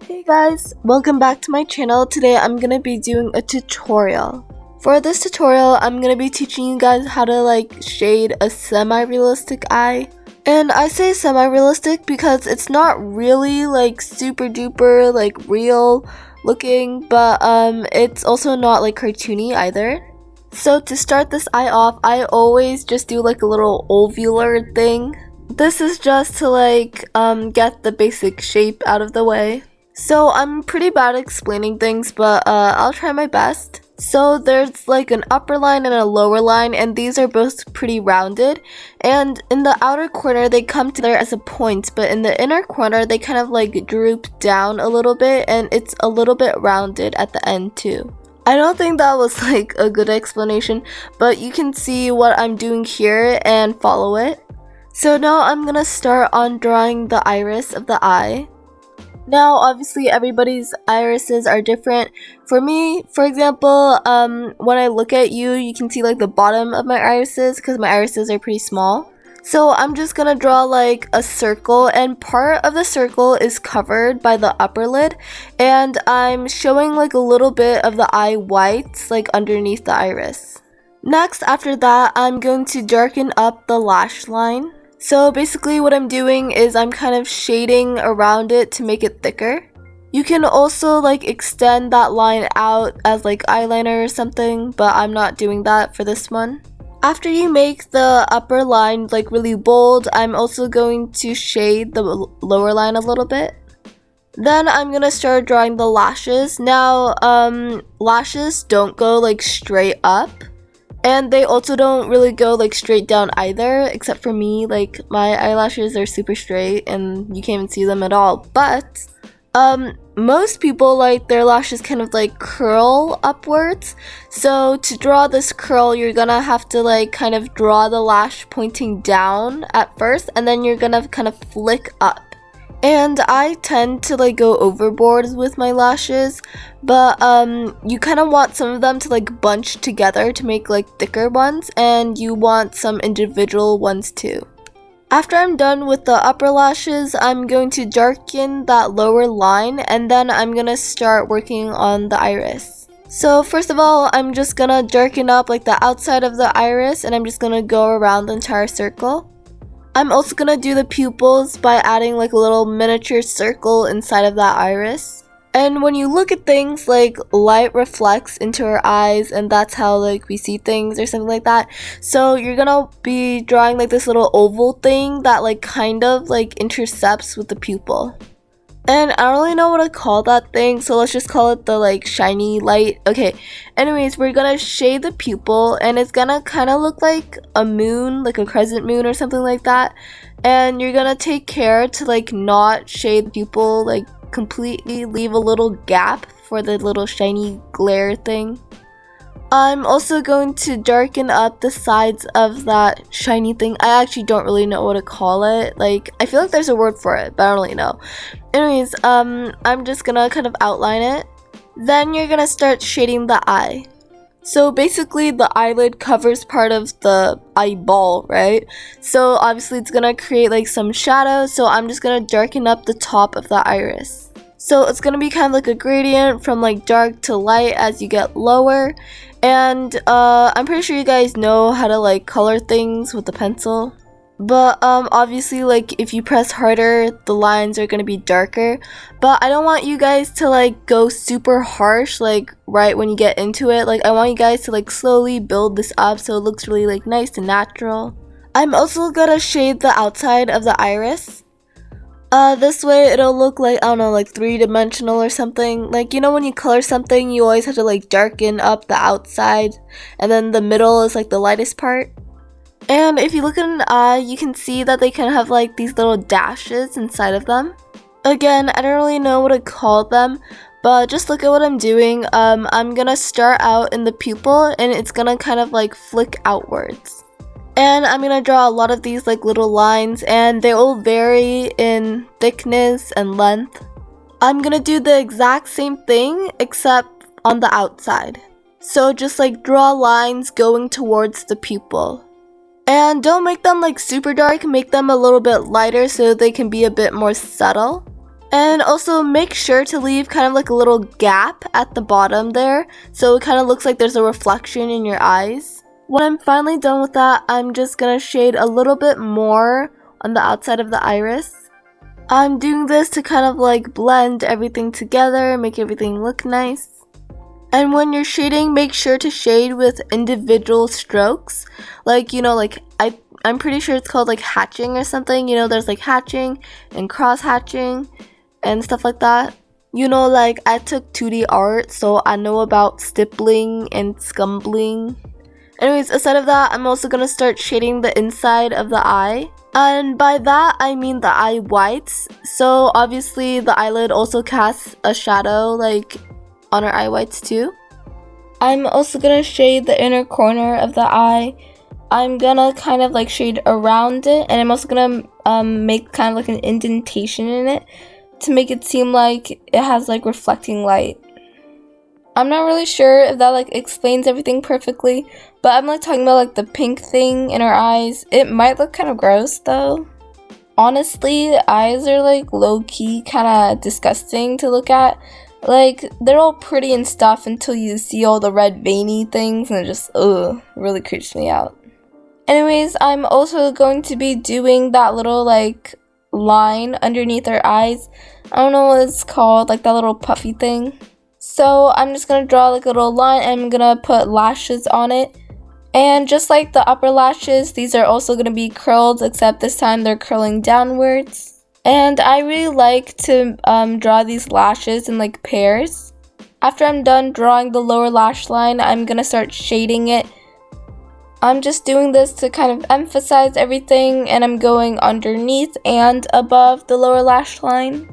Hey guys, welcome back to my channel. Today I'm gonna be doing a tutorial. For this tutorial, I'm gonna be teaching you guys how to shade a semi-realistic eye. And I say semi-realistic because it's not really super duper real looking, but it's also not cartoony either. So to start this eye off, I always just do a little ovular thing. This is just to get the basic shape out of the way. So I'm pretty bad at explaining things, but I'll try my best. So there's an upper line and a lower line, and these are both pretty rounded. And in the outer corner, they come together as a point, but in the inner corner, they kind of droop down a little bit, and it's a little bit rounded at the end too. I don't think that was a good explanation, but you can see what I'm doing here and follow it. So now I'm gonna start on drawing the iris of the eye. Now, obviously, everybody's irises are different. For me, for example, when I look at you, you can see the bottom of my irises because my irises are pretty small. So I'm just gonna draw a circle, and part of the circle is covered by the upper lid, and I'm showing a little bit of the eye whites underneath the iris. Next, after that, I'm going to darken up the lash line. So basically what I'm doing is I'm kind of shading around it to make it thicker. You can also extend that line out as eyeliner or something, but I'm not doing that for this one. After you make the upper line really bold, I'm also going to shade the lower line a little bit. Then I'm gonna start drawing the lashes. Now, lashes don't go straight up. And they also don't really go straight down either, except for me. My eyelashes are super straight and you can't even see them at all. But most people their lashes kind of curl upwards. So to draw this curl, you're gonna have to kind of draw the lash pointing down at first, and then you're gonna kind of flick up. And I tend to go overboard with my lashes, but you kind of want some of them to bunch together to make thicker ones, and you want some individual ones too. After I'm done with the upper lashes, I'm going to darken that lower line, and then I'm gonna start working on the iris. So first of all, I'm just gonna darken up the outside of the iris, and I'm just gonna go around the entire circle. I'm also gonna do the pupils by adding a little miniature circle inside of that iris. And when you look at things, light reflects into our eyes, and that's how we see things or something like that. So you're gonna be drawing this little oval thing that kind of intercepts with the pupil. And I don't really know what to call that thing, so let's just call it the shiny light. Okay, anyways, we're gonna shade the pupil, and it's gonna kind of look like a moon, like a crescent moon or something like that. And you're gonna take care to not shade the pupil completely, leave a little gap for the little shiny glare thing. I'm also going to darken up the sides of that shiny thing. I actually don't really know what to call it. I feel like there's a word for it, but I don't really know. Anyways, I'm just gonna kind of outline it. Then you're gonna start shading the eye. So basically the eyelid covers part of the eyeball, right? So obviously it's gonna create some shadow, so I'm just gonna darken up the top of the iris. So it's gonna be kind of a gradient from dark to light as you get lower. And I'm pretty sure you guys know how to color things with a pencil. But obviously if you press harder, the lines are gonna be darker. But I don't want you guys to go super harsh right when you get into it. I want you guys to slowly build this up so it looks really nice and natural. I'm also gonna shade the outside of the iris. This way it'll look I don't know, three-dimensional or something. When you color something, you always have to darken up the outside, and then the middle is the lightest part. And if you look at an eye, you can see that they kind of have these little dashes inside of them. Again, I don't really know what to call them, but just look at what I'm doing. I'm gonna start out in the pupil, and it's gonna kind of flick outwards. And I'm gonna draw a lot of these little lines, and they will vary in thickness and length. I'm gonna do the exact same thing except on the outside. So just draw lines going towards the pupil. And don't make them super dark, make them a little bit lighter so they can be a bit more subtle. And also make sure to leave kind of like a little gap at the bottom there, so it kind of looks like there's a reflection in your eyes. When I'm finally done with that, I'm just gonna shade a little bit more on the outside of the iris. I'm doing this to kind of like blend everything together, make everything look nice. And when you're shading, make sure to shade with individual strokes. Like, you know, like I'm pretty sure it's called like hatching or something. You know, there's like hatching and cross hatching and stuff like that. You know, like I took 2D art, so I know about stippling and scumbling. Anyways, aside of that, I'm also gonna start shading the inside of the eye. And by that, I mean the eye whites. So obviously the eyelid also casts a shadow like on our eye whites too. I'm also gonna shade the inner corner of the eye. I'm gonna kind of like shade around it, and I'm also gonna make kind of like an indentation in it to make it seem like it has like reflecting light. I'm not really sure if that like explains everything perfectly, but I'm like talking about like the pink thing in her eyes. It might look kind of gross though. Honestly, eyes are like low-key kind of disgusting to look at. Like, they're all pretty and stuff until you see all the red veiny things, and it just, really creeps me out. Anyways, I'm also going to be doing that little like line underneath her eyes. I don't know what it's called, like that little puffy thing. So I'm just gonna draw like a little line, and I'm gonna put lashes on it. And just like the upper lashes, these are also gonna be curled, except this time they're curling downwards. And I really like to draw these lashes in like pairs. After I'm done drawing the lower lash line, I'm gonna start shading it. I'm just doing this to kind of emphasize everything, and I'm going underneath and above the lower lash line.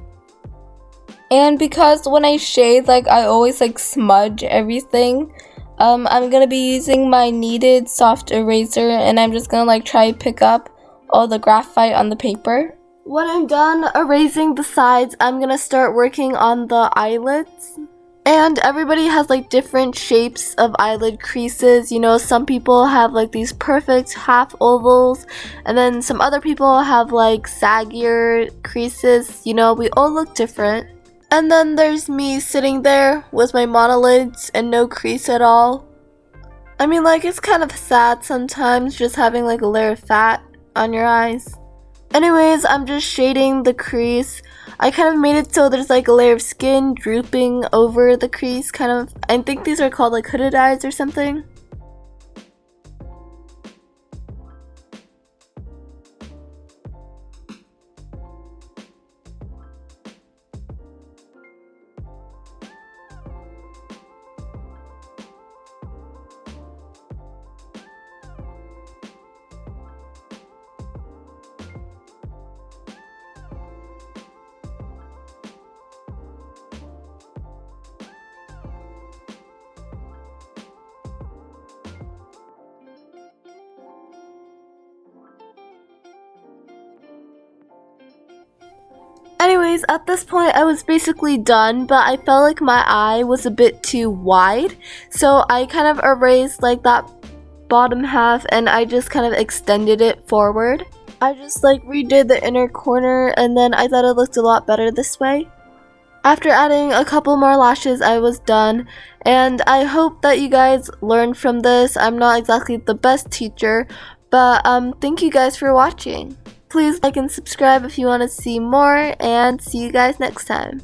And because when I shade, like I always like smudge everything, I'm gonna be using my kneaded soft eraser, and I'm just gonna like try to pick up all the graphite on the paper. When I'm done erasing the sides, I'm gonna start working on the eyelids. And everybody has like different shapes of eyelid creases. You know, some people have like these perfect half ovals, and then some other people have like saggier creases. You know, we all look different. And then there's me sitting there with my monolids and no crease at all. I mean, like, it's kind of sad sometimes just having like a layer of fat on your eyes. Anyways, I'm just shading the crease. I kind of made it so there's like a layer of skin drooping over the crease, kind of. I think these are called like hooded eyes or something. Anyways, at this point I was basically done, but I felt like my eye was a bit too wide, so I kind of erased like that bottom half and I just kind of extended it forward. I just like redid the inner corner, and then I thought it looked a lot better this way. After adding a couple more lashes, I was done, and I hope that you guys learned from this. I'm not exactly the best teacher, but thank you guys for watching. Please like and subscribe if you want to see more, and see you guys next time.